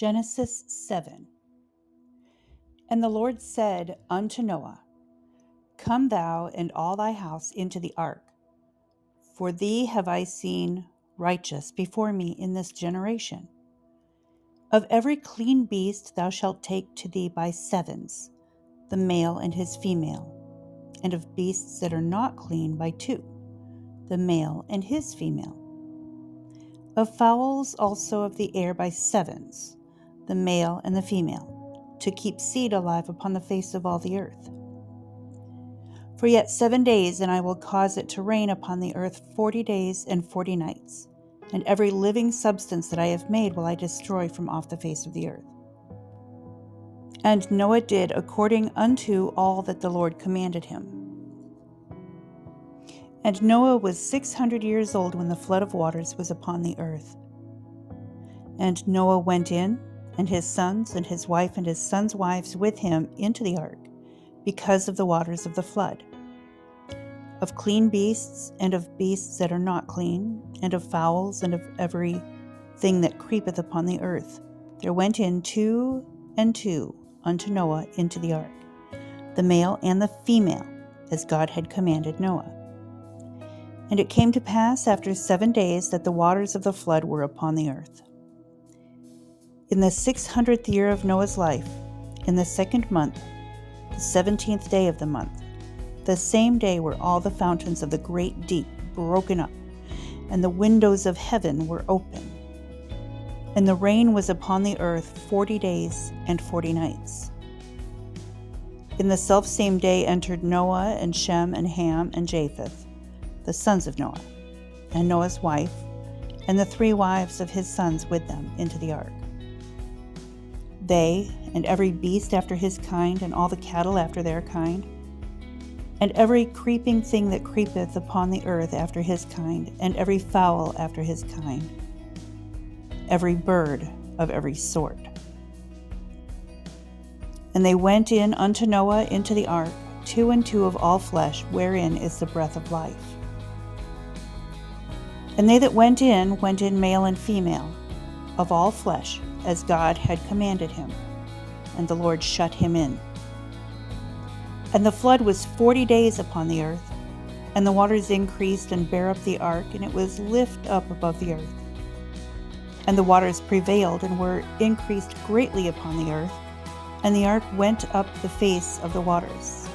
Genesis 7. And the Lord said unto Noah, Come thou and all thy house into the ark, for thee have I seen righteous before me in this generation. Of every clean beast thou shalt take to thee by sevens, the male and his female, and of beasts that are not clean by two, the male and his female. Of fowls also of the air by sevens, the male and the female, to keep seed alive upon the face of all the earth. For yet 7 days, and I will cause it to rain upon the earth 40 days and 40 nights, and every living substance that I have made will I destroy from off the face of the earth. And Noah did according unto all that the Lord commanded him. And Noah was 600 years old when the flood of waters was upon the earth. And Noah went in, and his sons and his wife and his sons' wives with him into the ark, because of the waters of the flood. Of clean beasts, and of beasts that are not clean, and of fowls, and of every thing that creepeth upon the earth, there went in 2 and 2 unto Noah into the ark, the male and the female, as God had commanded Noah. And it came to pass after 7 days that the waters of the flood were upon the earth. In the 600th year of Noah's life, in the 2nd month, the 17th day of the month, the same day were all the fountains of the great deep broken up, and the windows of heaven were open. And the rain was upon the earth 40 days and 40 nights. In the selfsame day entered Noah and Shem and Ham and Japheth, the sons of Noah, and Noah's wife, and the 3 wives of his sons with them into the ark. They, and every beast after his kind, and all the cattle after their kind, and every creeping thing that creepeth upon the earth after his kind, and every fowl after his kind, every bird of every sort. And they went in unto Noah into the ark, 2 and 2 of all flesh, wherein is the breath of life. And they that went in male and female, of all flesh, as God had commanded him. And the Lord shut him in. And the flood was 40 days upon the earth, and the waters increased and bare up the ark, and it was lift up above the earth. And the waters prevailed and were increased greatly upon the earth, and the ark went up the face of the waters.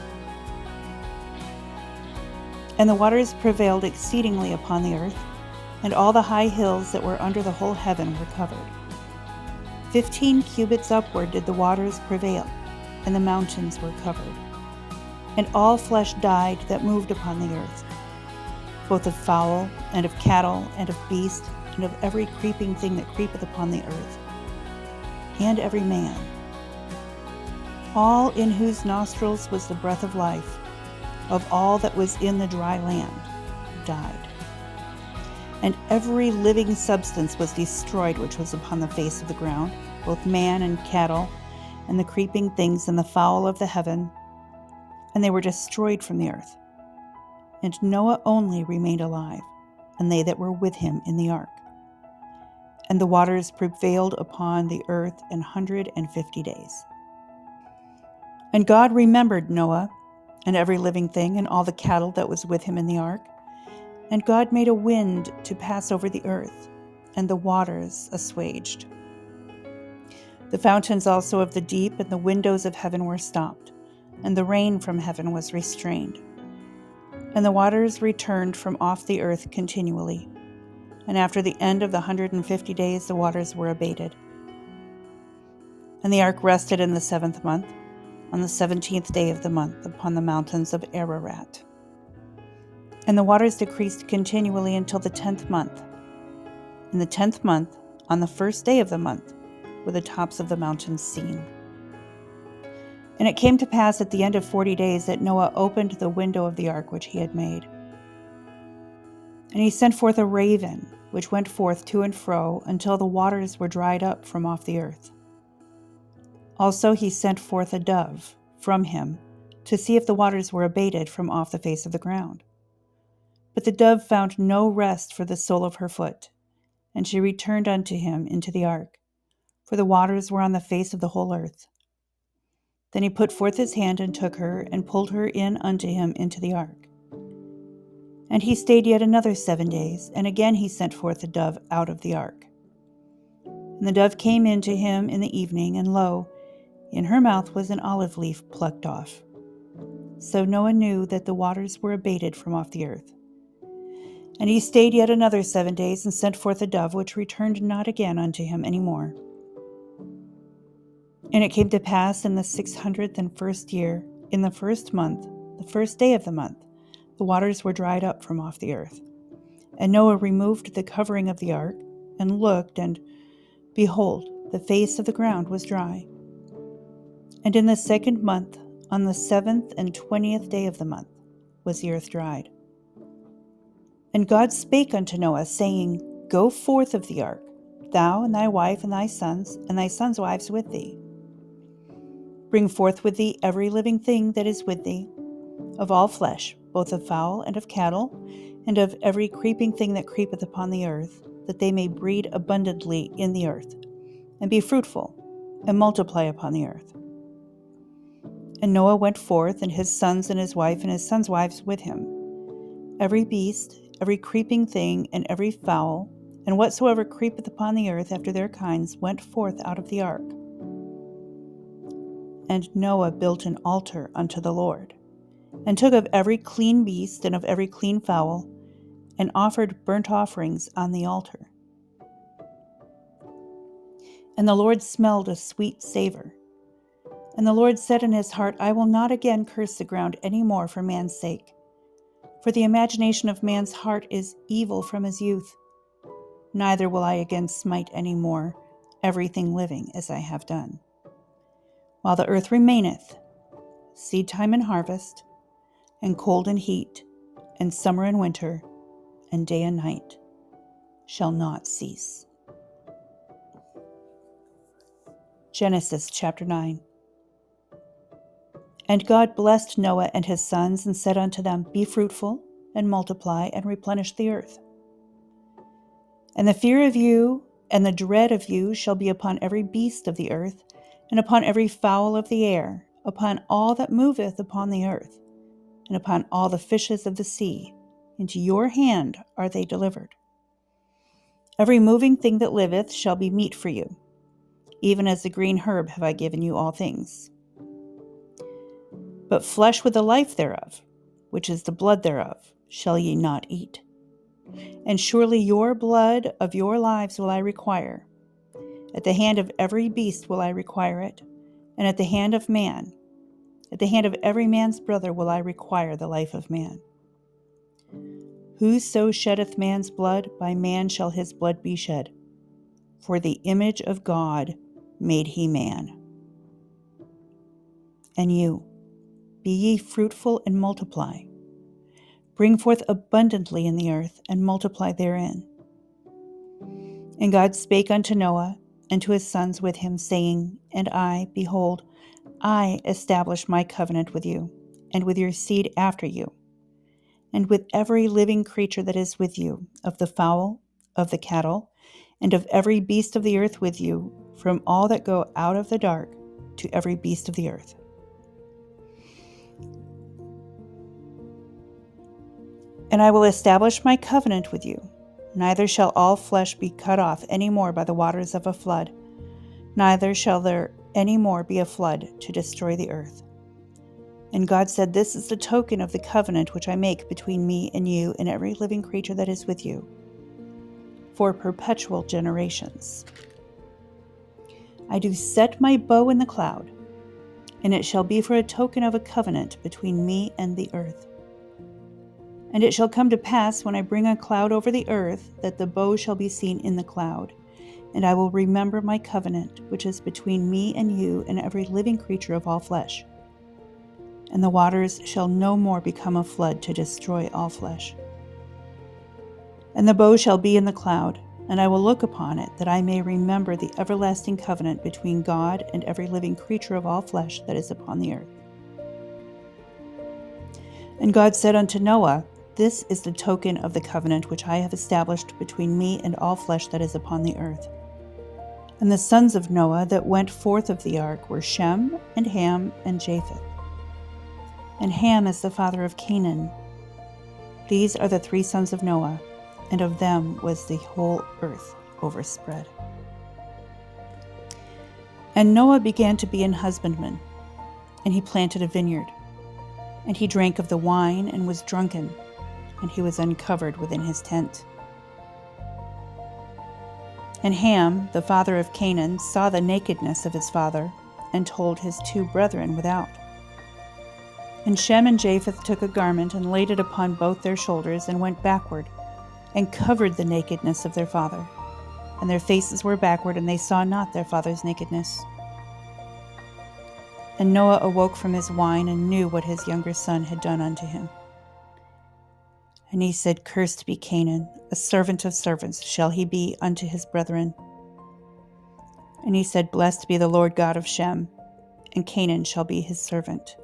And the waters prevailed exceedingly upon the earth, and all the high hills that were under the whole heaven were covered. 15 cubits upward did the waters prevail, and the mountains were covered. And all flesh died that moved upon the earth, both of fowl, and of cattle, and of beast, and of every creeping thing that creepeth upon the earth, and every man, all in whose nostrils was the breath of life, of all that was in the dry land, died. And every living substance was destroyed which was upon the face of the ground, both man and cattle, and the creeping things, and the fowl of the heaven, and they were destroyed from the earth. And Noah only remained alive, and they that were with him in the ark. And the waters prevailed upon the earth 150 days. And God remembered Noah, and every living thing, and all the cattle that was with him in the ark. And God made a wind to pass over the earth, and the waters assuaged. The fountains also of the deep and the windows of heaven were stopped, and the rain from heaven was restrained. And the waters returned from off the earth continually. And after the end of the 150 days, the waters were abated. And the ark rested in the 7th month, on the 17th day of the month, upon the mountains of Ararat. And the waters decreased continually until the 10th month. In the 10th month, on the 1st day of the month, were the tops of the mountains seen. And it came to pass at the end of 40 days that Noah opened the window of the ark which he had made. And he sent forth a raven, which went forth to and fro until the waters were dried up from off the earth. Also he sent forth a dove from him to see if the waters were abated from off the face of the ground. But the dove found no rest for the sole of her foot, and she returned unto him into the ark, for the waters were on the face of the whole earth. Then he put forth his hand and took her, and pulled her in unto him into the ark. And he stayed yet another 7 days, and again he sent forth the dove out of the ark. And the dove came in to him in the evening, and lo, in her mouth was an olive leaf plucked off. So Noah knew that the waters were abated from off the earth. And he stayed yet another 7 days, and sent forth a dove, which returned not again unto him any more. And it came to pass in the 601st year, in the first month, the first day of the month, the waters were dried up from off the earth. And Noah removed the covering of the ark, and looked, and behold, the face of the ground was dry. And in the 2nd month, on the 7th and 20th day of the month, was the earth dried. And God spake unto Noah, saying, Go forth of the ark, thou and thy wife and thy sons wives with thee. Bring forth with thee every living thing that is with thee, of all flesh, both of fowl and of cattle, and of every creeping thing that creepeth upon the earth, that they may breed abundantly in the earth, and be fruitful, and multiply upon the earth. And Noah went forth, and his sons and his wife and his sons' wives with him. Every beast, every creeping thing, and every fowl, and whatsoever creepeth upon the earth after their kinds, went forth out of the ark. And Noah built an altar unto the Lord, and took of every clean beast and of every clean fowl, and offered burnt offerings on the altar. And the Lord smelled a sweet savor. And the Lord said in his heart, I will not again curse the ground any more for man's sake. For the imagination of man's heart is evil from his youth. Neither will I again smite any more everything living as I have done. While the earth remaineth, seed time and harvest, and cold and heat, and summer and winter, and day and night shall not cease. Genesis chapter 9. And God blessed Noah and his sons, and said unto them, Be fruitful, and multiply, and replenish the earth. And the fear of you and the dread of you shall be upon every beast of the earth, and upon every fowl of the air, upon all that moveth upon the earth, and upon all the fishes of the sea. Into your hand are they delivered. Every moving thing that liveth shall be meat for you. Even as the green herb have I given you all things. But flesh with the life thereof, which is the blood thereof, shall ye not eat. And surely your blood of your lives will I require. At the hand of every beast will I require it, and at the hand of man, at the hand of every man's brother will I require the life of man. Whoso sheddeth man's blood, by man shall his blood be shed. For the image of God made he man. And you, be ye fruitful and multiply. Bring forth abundantly in the earth, and multiply therein. And God spake unto Noah, and to his sons with him, saying, And I, behold, I establish my covenant with you, and with your seed after you, and with every living creature that is with you, of the fowl, of the cattle, and of every beast of the earth with you, from all that go out of the dark to every beast of the earth. And I will establish my covenant with you. Neither shall all flesh be cut off any more by the waters of a flood, neither shall there any more be a flood to destroy the earth. And God said, This is the token of the covenant which I make between me and you and every living creature that is with you, for perpetual generations. I do set my bow in the cloud, and it shall be for a token of a covenant between me and the earth. And it shall come to pass, when I bring a cloud over the earth, that the bow shall be seen in the cloud. And I will remember my covenant, which is between me and you and every living creature of all flesh. And the waters shall no more become a flood to destroy all flesh. And the bow shall be in the cloud, and I will look upon it, that I may remember the everlasting covenant between God and every living creature of all flesh that is upon the earth. And God said unto Noah, This is the token of the covenant which I have established between me and all flesh that is upon the earth. And the sons of Noah that went forth of the ark were Shem, and Ham, and Japheth. And Ham is the father of Canaan. These are the 3 sons of Noah, and of them was the whole earth overspread. And Noah began to be an husbandman, and he planted a vineyard. And he drank of the wine and was drunken, and he was uncovered within his tent. And Ham, the father of Canaan, saw the nakedness of his father, and told his 2 brethren without. And Shem and Japheth took a garment and laid it upon both their shoulders, and went backward, and covered the nakedness of their father. And their faces were backward, and they saw not their father's nakedness. And Noah awoke from his wine, and knew what his younger son had done unto him. And he said, Cursed be Canaan, a servant of servants shall he be unto his brethren. And he said, Blessed be the Lord God of Shem, and Canaan shall be his servant.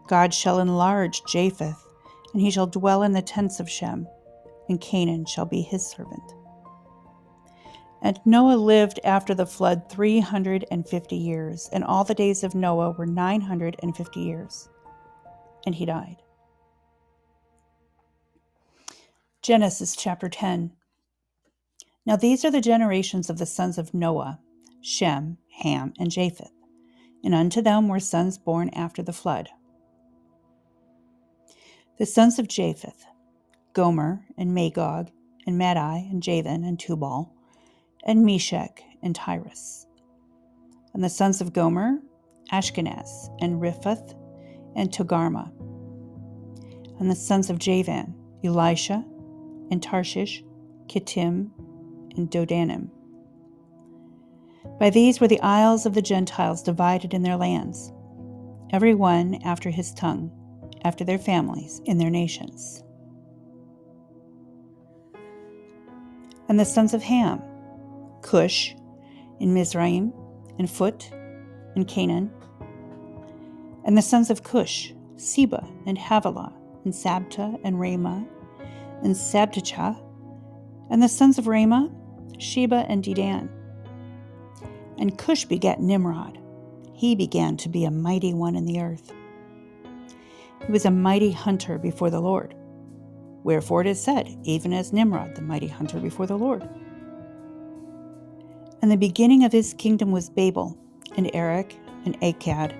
God shall enlarge Japheth, and he shall dwell in the tents of Shem, and Canaan shall be his servant. And Noah lived after the flood 350 years, and all the days of Noah were 950 years, and he died. Genesis chapter 10. Now these are the generations of the sons of Noah, Shem, Ham, and Japheth, and unto them were sons born after the flood. The sons of Japheth, Gomer, and Magog, and Madai, and Javan, and Tubal, and Meshech, and Tyrus. And the sons of Gomer, Ashkenaz, and Riphath, and Togarmah. And the sons of Javan, Elisha, and Tarshish, Kittim, and Dodanim. By these were the isles of the Gentiles divided in their lands, every one after his tongue, after their families, in their nations. And the sons of Ham, Cush, and Mizraim, and Phut, and Canaan. And the sons of Cush, Seba, and Havilah, and Sabta, and Ramah, and Sabtachah. And the sons of Ramah, Sheba, and Dedan. And Cush begat Nimrod. He began to be a mighty one in the earth. He was a mighty hunter before the Lord. Wherefore it is said, even as Nimrod, the mighty hunter before the Lord. And the beginning of his kingdom was Babel, and Erech, and Akkad,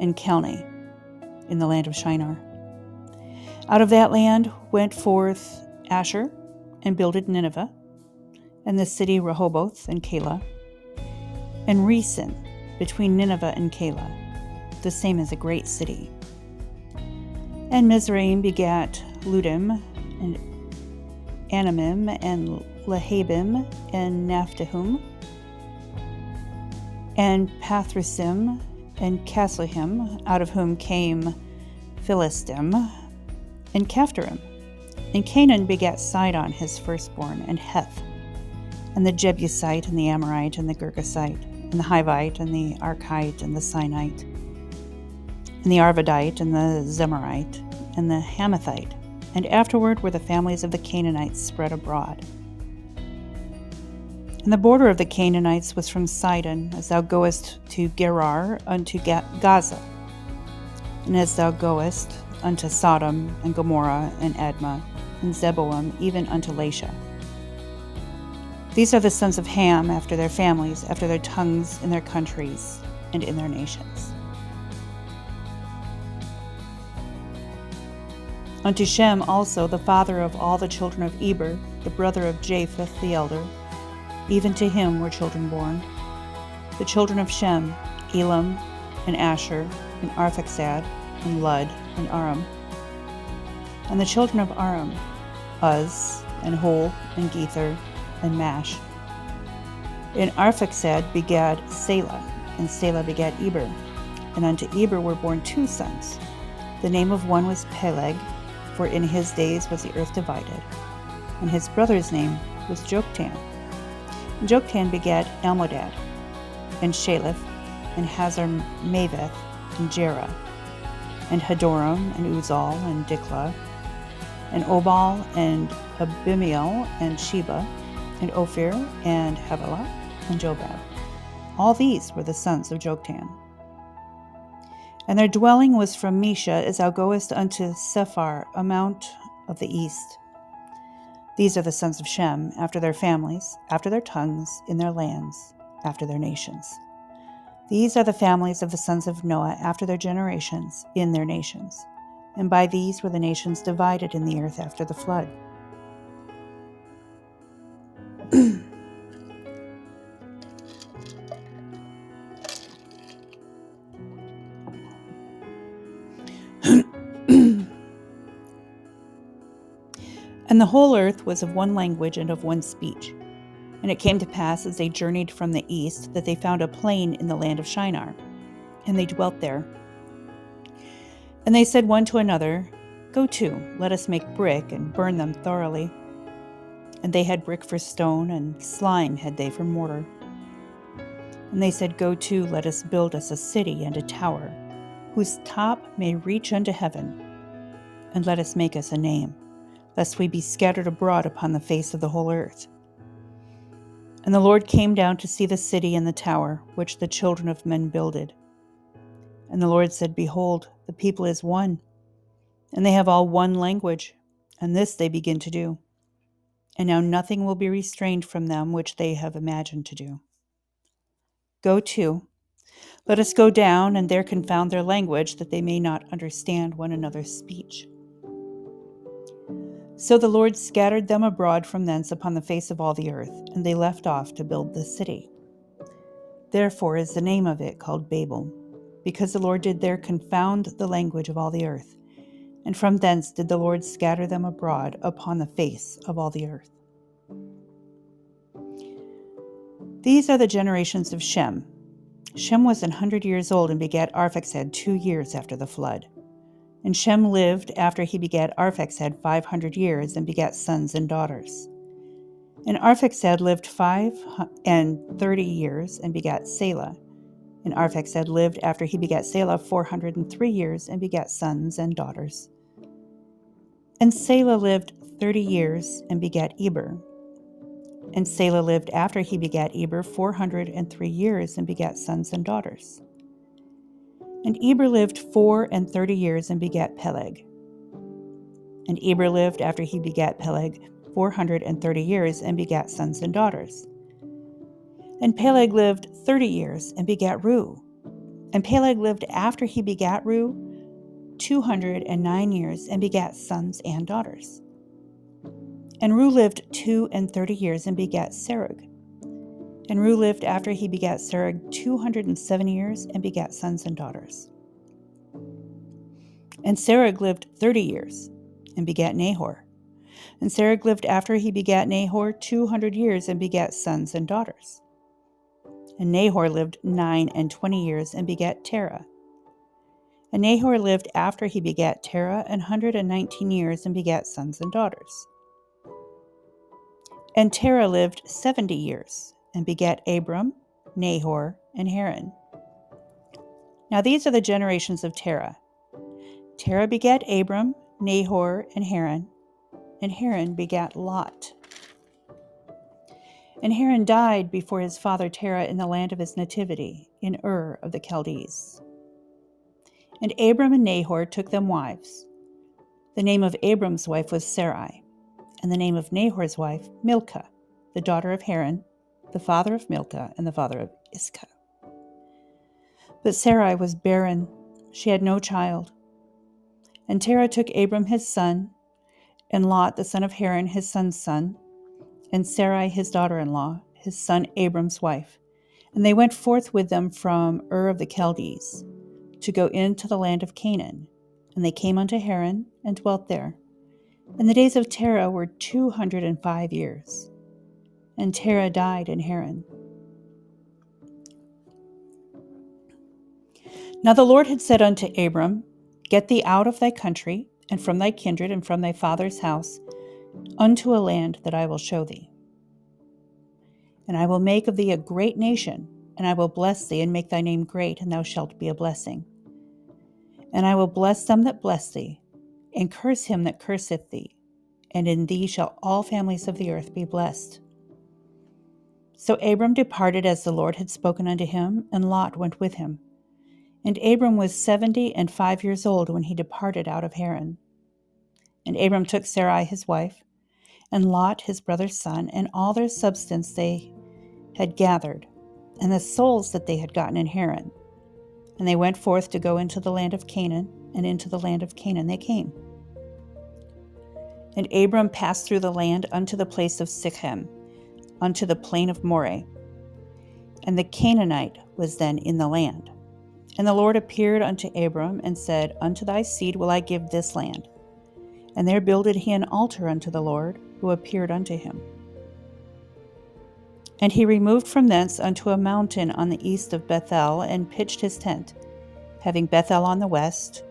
and Calneh, in the land of Shinar. Out of that land went forth Asher, and builded Nineveh, and the city Rehoboth, and Calah, and Resen, between Nineveh and Calah, the same as a great city. And Mizraim begat Ludim, and Anamim, and Lehabim, and Naphtahim, and Pathrasim, and Casluhim, out of whom came Philistim, and Caphtorim. And Canaan begat Sidon his firstborn, and Heth, and the Jebusite, and the Amorite, and the Girgasite, and the Hivite, and the Archite, and the Sinite, and the Arvadite, and the Zemarite, and the Hamathite. And afterward were the families of the Canaanites spread abroad. And the border of the Canaanites was from Sidon, as thou goest to Gerar unto Gaza, and as thou goest unto Sodom, and Gomorrah, and Admah, and Zeboim, even unto Lasha. These are the sons of Ham after their families, after their tongues, in their countries, and in their nations. Unto Shem also, the father of all the children of Eber, the brother of Japheth the elder, even to him were children born. The children of Shem, Elam, and Asher, and Arphaxad, and Lud, and Aram. And the children of Aram, Uz, and Hol, and Gether, and Mash. And Arphaxad begat Salah, and Salah begat Eber. And unto Eber were born 2 sons. The name of one was Peleg, for in his days was the earth divided. And his brother's name was Joktan. And Joktan begat Almodad, and Shaleth, and Hazar-Maveth, and Jerah, and Hadoram, and Uzal, and Diklah, and Obal, and Abimael, and Sheba, and Ophir, and Havilah, and Jobab. All these were the sons of Joktan. And their dwelling was from Mesha as thou goest unto Sephar, a mount of the east. These are the sons of Shem, after their families, after their tongues, in their lands, after their nations. These are the families of the sons of Noah, after their generations, in their nations. And by these were the nations divided in the earth after the flood. And the whole earth was of one language and of one speech. And it came to pass, as they journeyed from the east, that they found a plain in the land of Shinar, and they dwelt there. And they said one to another, Go to, let us make brick, and burn them thoroughly. And they had brick for stone, and slime had they for mortar. And they said, Go to, let us build us a city and a tower, whose top may reach unto heaven, and let us make us a name, lest we be scattered abroad upon the face of the whole earth. And the Lord came down to see the city and the tower, which the children of men builded. And the Lord said, Behold, the people is one, and they have all one language, and this they begin to do. And now nothing will be restrained from them which they have imagined to do. Go to, let us go down, and there confound their language, that they may not understand one another's speech. So the Lord scattered them abroad from thence upon the face of all the earth, and they left off to build the city. Therefore is the name of it called Babel, because the Lord did there confound the language of all the earth, and from thence did the Lord scatter them abroad upon the face of all the earth. These are the generations of Shem. Shem was 100 years old and begat Arphaxad 2 years after the flood. And Shem lived after he begat Arphaxad 500 years and begat sons and daughters. And Arphaxad lived 530 years and begat Salah. And Arphaxad lived after he begat Salah 403 years and begat sons and daughters. And Salah lived 30 years and begat Eber. And Salah lived after he begat Eber 403 years and begat sons and daughters. And Eber lived 34 years and begat Peleg. And Eber lived after he begat Peleg 430 years and begat sons and daughters. And Peleg lived 30 years and begat Reu. And Peleg lived after he begat Reu 209 years and begat sons and daughters. And Reu lived 32 years and begat Serug. And Reu lived after he begat Serug 207 years and begat sons and daughters. And Serug lived 30 years and begat Nahor. And Serug lived after he begat Nahor 200 years and begat sons and daughters. And Nahor lived 29 years and begat Terah. And Nahor lived after he begat Terah 119 years and begat sons and daughters. And Terah lived 70 years and begat Abram, Nahor, and Haran. Now these are the generations of Terah. Terah begat Abram, Nahor, and Haran begat Lot. And Haran died before his father Terah in the land of his nativity, in Ur of the Chaldees. And Abram and Nahor took them wives. The name of Abram's wife was Sarai, and the name of Nahor's wife Milcah, the daughter of Haran, the father of Milcah, and the father of Iscah. But Sarai was barren, she had no child. And Terah took Abram his son, and Lot the son of Haran his son's son, and Sarai his daughter-in-law, his son Abram's wife. And they went forth with them from Ur of the Chaldees, to go into the land of Canaan. And they came unto Haran, and dwelt there. And the days of Terah were 205 years. And Terah died in Haran. Now the Lord had said unto Abram, Get thee out of thy country, and from thy kindred, and from thy father's house, unto a land that I will show thee. And I will make of thee a great nation, and I will bless thee, and make thy name great, and thou shalt be a blessing. And I will bless them that bless thee, and curse him that curseth thee, and in thee shall all families of the earth be blessed. So Abram departed as the Lord had spoken unto him, and Lot went with him. And Abram was 75 years old when he departed out of Haran. And Abram took Sarai his wife, and Lot his brother's son, and all their substance they had gathered, and the souls that they had gotten in Haran. And they went forth to go into the land of Canaan, and into the land of Canaan they came. And Abram passed through the land unto the place of Sichem, unto the plain of Moreh. And the Canaanite was then in the land. And the Lord appeared unto Abram, and said, Unto thy seed will I give this land. And there builded he an altar unto the Lord, who appeared unto him. And he removed from thence unto a mountain on the east of Bethel, and pitched his tent, having Bethel on the west,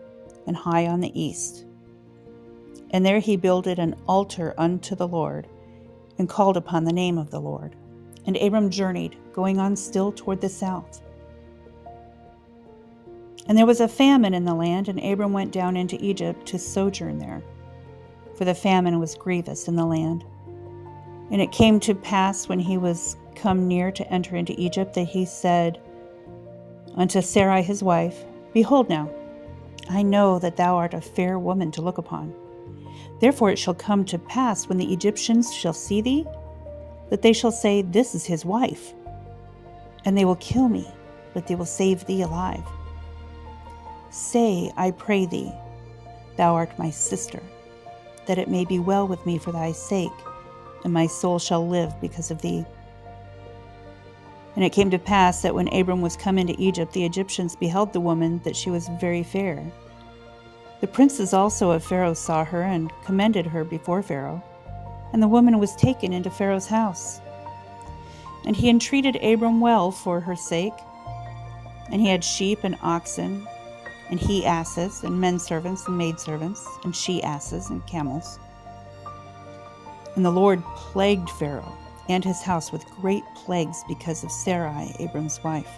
and Hai on the east. And there he builded an altar unto the Lord, and called upon the name of the Lord. And Abram journeyed, going on still toward the south. And there was a famine in the land, and Abram went down into Egypt to sojourn there, for the famine was grievous in the land. And it came to pass, when he was come near to enter into Egypt, that he said unto Sarai his wife, Behold now, I know that thou art a fair woman to look upon. Therefore it shall come to pass, when the Egyptians shall see thee, that they shall say, This is his wife. And they will kill me, but they will save thee alive. Say, I pray thee, thou art my sister, that it may be well with me for thy sake, and my soul shall live because of thee. And it came to pass that when Abram was come into Egypt, the Egyptians beheld the woman, that she was very fair. The princes also of Pharaoh saw her, and commended her before Pharaoh. And the woman was taken into Pharaoh's house. And he entreated Abram well for her sake. And he had sheep and oxen, and he asses, and men servants and maidservants, and she asses and camels. And the Lord plagued Pharaoh and his house with great plagues because of Sarai, Abram's wife.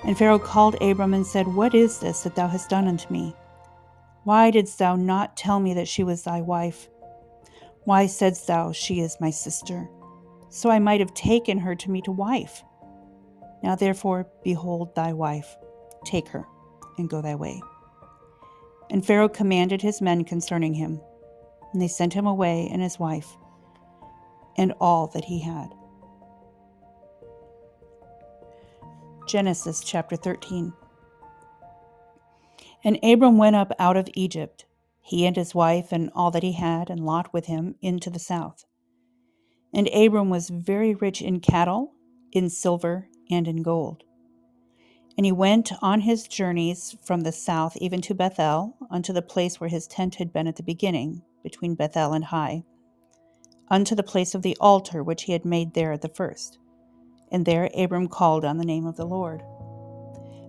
And Pharaoh called Abram and said, What is this that thou hast done unto me? Why didst thou not tell me that she was thy wife? Why saidst thou, She is my sister? So I might have taken her to me to wife. Now therefore, behold thy wife, take her, and go thy way. And Pharaoh commanded his men concerning him, and they sent him away, and his wife, and all that he had. Genesis chapter 13. And Abram went up out of Egypt, he and his wife, and all that he had, and Lot with him, into the south. And Abram was very rich in cattle, in silver, and in gold. And he went on his journeys from the south even to Bethel, unto the place where his tent had been at the beginning, between Bethel and Hai, unto the place of the altar which he had made there at the first. And there Abram called on the name of the Lord.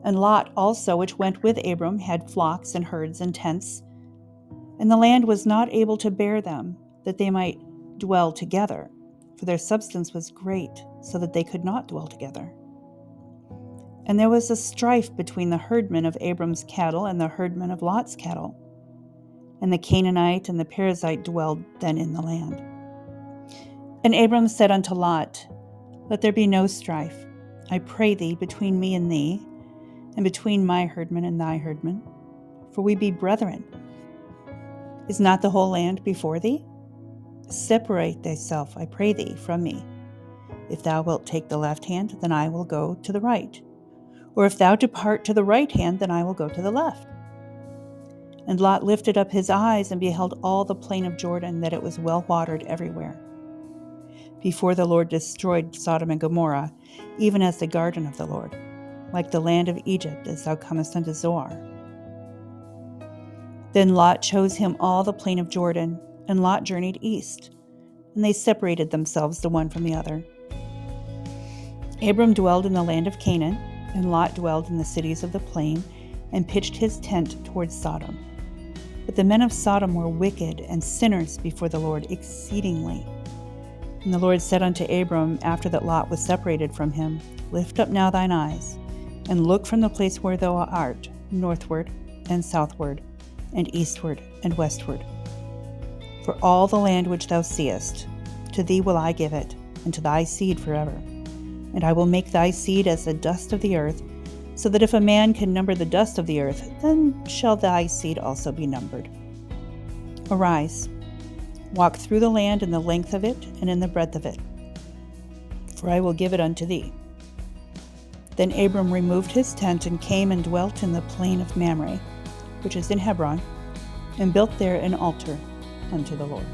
And Lot also, which went with Abram, had flocks and herds and tents. And the land was not able to bear them, that they might dwell together, for their substance was great, so that they could not dwell together. And there was a strife between the herdmen of Abram's cattle and the herdmen of Lot's cattle. And the Canaanite and the Perizzite dwelled then in the land. And Abram said unto Lot, Let there be no strife, I pray thee, between me and thee, and between my herdmen and thy herdmen, for we be brethren. Is not the whole land before thee? Separate thyself, I pray thee, from me. If thou wilt take the left hand, then I will go to the right. Or if thou depart to the right hand, then I will go to the left. And Lot lifted up his eyes and beheld all the plain of Jordan, that it was well watered everywhere, before the Lord destroyed Sodom and Gomorrah, even as the garden of the Lord, like the land of Egypt, as thou comest unto Zoar. Then Lot chose him all the plain of Jordan, and Lot journeyed east, and they separated themselves the one from the other. Abram dwelled in the land of Canaan, and Lot dwelled in the cities of the plain, and pitched his tent towards Sodom. But the men of Sodom were wicked and sinners before the Lord exceedingly. And the Lord said unto Abram, after that Lot was separated from him, Lift up now thine eyes, and look from the place where thou art, northward and southward, and eastward and westward. For all the land which thou seest, to thee will I give it, and to thy seed forever. And I will make thy seed as the dust of the earth, so that if a man can number the dust of the earth, then shall thy seed also be numbered. Arise, walk through the land in the length of it and in the breadth of it, for I will give it unto thee. Then Abram removed his tent and came and dwelt in the plain of Mamre, which is in Hebron, and built there an altar unto the Lord.